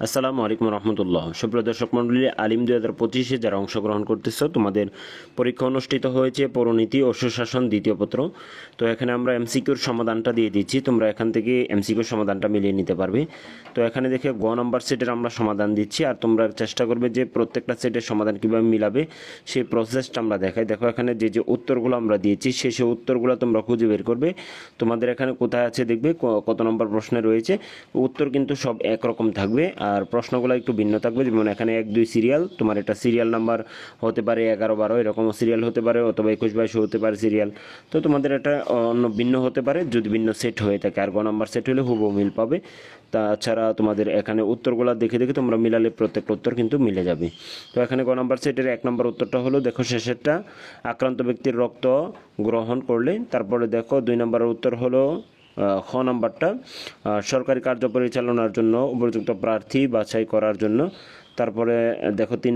আসসালামু আলাইকুম রহমতুল্লাহ। সুপ্রিয় দর্শক মণ্ডলী, আলিম 2025-এ যারা অংশগ্রহণ করতেছ, তোমাদের পরীক্ষা অনুষ্ঠিত হয়েছে পৌরনীতি ও সুশাসন দ্বিতীয় পত্র। তো এখানে আমরা এমসিকিউর সমাধানটা দিয়ে দিচ্ছি, তোমরা এখান থেকে এমসিকিউর সমাধানটা মিলিয়ে নিতে পারবে। তো এখানে দেখে গ নম্বর সেটের আমরা সমাধান দিচ্ছি, আর তোমরা চেষ্টা করবে যে প্রত্যেকটা সেটের সমাধান কীভাবে মিলাবে সেই প্রসেসটা আমরা দেখাই। দেখো এখানে যে উত্তরগুলো আমরা দিয়েছি সেই উত্তরগুলো তোমরা খুঁজে বের করবে। তোমাদের এখানে কোথায় আছে দেখবে, কত নম্বর প্রশ্নে রয়েছে। উত্তর কিন্তু সব একরকম থাকবে, আর প্রশ্নগুলো একটু ভিন্ন থাকবে। যেমন এখানে 1-2 সিরিয়াল, তোমার এটা সিরিয়াল নাম্বার হতে পারে 11-12, এরকমও সিরিয়াল হতে পারে, অথবা 21-22 হতে পারে সিরিয়াল। তো তোমাদের এটা অন্য ভিন্ন হতে পারে যদি ভিন্ন সেট হয়ে থাকে, আর গ নাম্বার সেট হলে হুবহু মিল পাবে। তাছাড়া তোমাদের এখানে উত্তরগুলো দেখে দেখে তোমরা মিলালে প্রত্যেকটা উত্তর কিন্তু মিলে যাবে। তো এখানে গ নাম্বার সেটের 1 নম্বর উত্তরটা হলো, দেখো শেষেরটা, আক্রান্ত ব্যক্তির রক্ত গ্রহণ করলে। তারপরে দেখো 2 নম্বরের উত্তর হলো খ নাম্বারটা, সরকারি কার্য পরিচালনার জন্য উপযুক্ত প্রার্থী বাছাই করার জন্য। তারপরে দেখো 3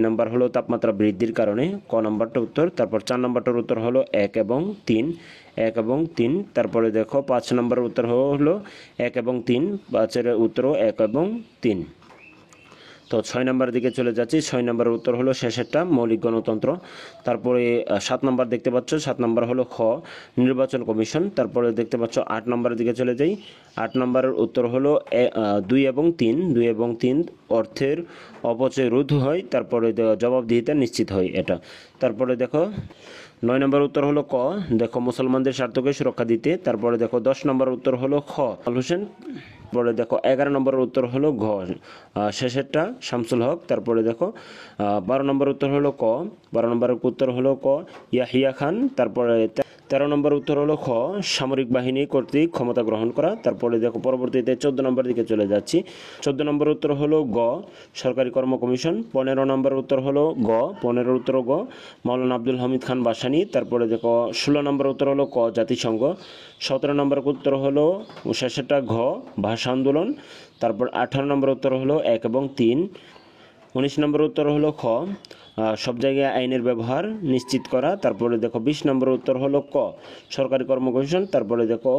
নাম্বার হলো তাপমাত্রা বৃদ্ধির কারণে, ক নাম্বারটা উত্তর। তারপর 4 নাম্বারটার উত্তর হলো 1 এবং 3। তারপরে দেখো 5 নম্বরের উত্তর হলো 1 এবং 3, 5-এর উত্তরও 1 এবং 3। তো 6 নম্বরের দিকে চলে যাচ্ছি। 6 নম্বরের উত্তর হলো শেষেরটা, মৌলিক গণতন্ত্র। তারপরে 7 নম্বর দেখতে পাচ্ছ, 7 নম্বর হলো খ, নির্বাচন কমিশন। তারপরে দেখতে পাচ্ছ 8 নম্বরের দিকে চলে যাই। 8 নম্বরের উত্তর হলো 2 এবং 3 অর্থের অপচয় রোধ হয়, তারপরে জবাবদিহিতা নিশ্চিত হয় এটা। তারপরে দেখো 9 নম্বর উত্তর হলো ক, দেখো মুসলমানদের স্বার্থকে সুরক্ষা দিতে। তারপরে দেখো 10 নম্বর উত্তর হলো খ, হোসেন। পরে দেখো 11 নম্বরের উত্তর হলো ঘ, শেষেরটা শামসুল হক। তারপরে দেখো 12 নম্বর উত্তর হলো ক, 12 নম্বরের উত্তর হলো ক, ইয়াহিয়া খান। তারপরে 13 নম্বর উত্তর হলো খ, সামরিক বাহিনী কর্তৃক ক্ষমতা গ্রহণ করা। তারপরে দেখো পরবর্তীতে 14 নম্বর দিকে চলে যাচ্ছি। 14 নম্বর উত্তর হলো গ, সরকারি কর্ম কমিশন। 15 নম্বর উত্তর হলো গ, 15 উত্তর গ, মাওলানা আব্দুল হামিদ খান বাসানি। তারপরে দেখো 16 নম্বর উত্তর হলো ক, জাতিসংঘ। 17 নম্বর উত্তর হলো শেষেরটা ঘ, ভাষা আন্দোলন। তারপর 18 নম্বর উত্তর হলো 1 এবং 3। 19 নম্বর উত্তর হলো খ, সব জায়গায় আইনের ব্যবহার নিশ্চিত করা। তারপরে দেখো 20 নম্বর উত্তর হলো ক, সরকারি কর্ম কমিশন। তারপরে দেখো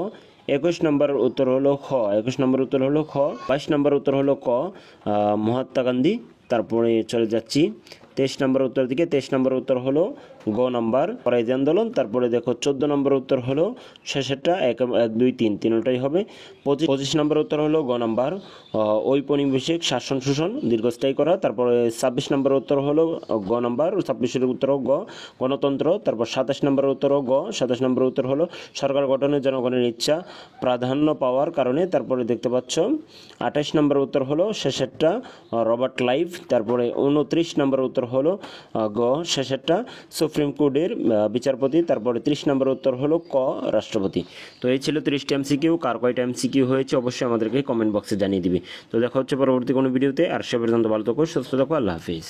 21 নম্বর উত্তর হলো খ, 21 নম্বর উত্তর হলো খ। 22 নম্বর উত্তর হলো ক, মহাত্মা গান্ধী। তারপরে চলে যাচ্ছি 23 নম্বর উত্তর দিকে। 23 নম্বর উত্তর হলো গ নাম্বার, ফরাইজি আন্দোলন। তারপরে দেখো 14 নম্বর উত্তর হলো শেষেরটা 1, 2, 3, তিনটাই হবে। 25 নম্বর উত্তর হলো গ নাম্বার, ঔপনিবেশিক শাসন শোষণ দীর্ঘস্থায়ী করা। তারপরে 26 নম্বর উত্তর হলো গ নাম্বার, 26-এর উত্তর গ, গণতন্ত্র। তারপর 27 নম্বর উত্তর গ, 27 নম্বর উত্তর হলো সরকার গঠনে জনগণের ইচ্ছা প্রাধান্য পাওয়ার কারণে। তারপরে দেখতে পাচ্ছ 28 নম্বর উত্তর হলো শেষেরটা, রবার্ট ক্লাইভ। তারপরে 29 নম্বর উত্তর হলো গ, শেষেরটা, সুপ্রিম কোর্টের বিচারপতি। তারপরে 30 নম্বর উত্তর হলো ক, রাষ্ট্রপতি। তো এই ছিল 30টি এমসিকিউ। কার কয়টা এমসিকিউ হয়েছে অবশ্যই আমাদেরকে কমেন্ট বক্সে জানিয়ে দিবে। তো দেখা হচ্ছে পরবর্তী কোনো ভিডিওতে, আর সে পর্যন্ত ভালো থাকো, সুস্থ থাকো, আল্লাহ হাফিজ।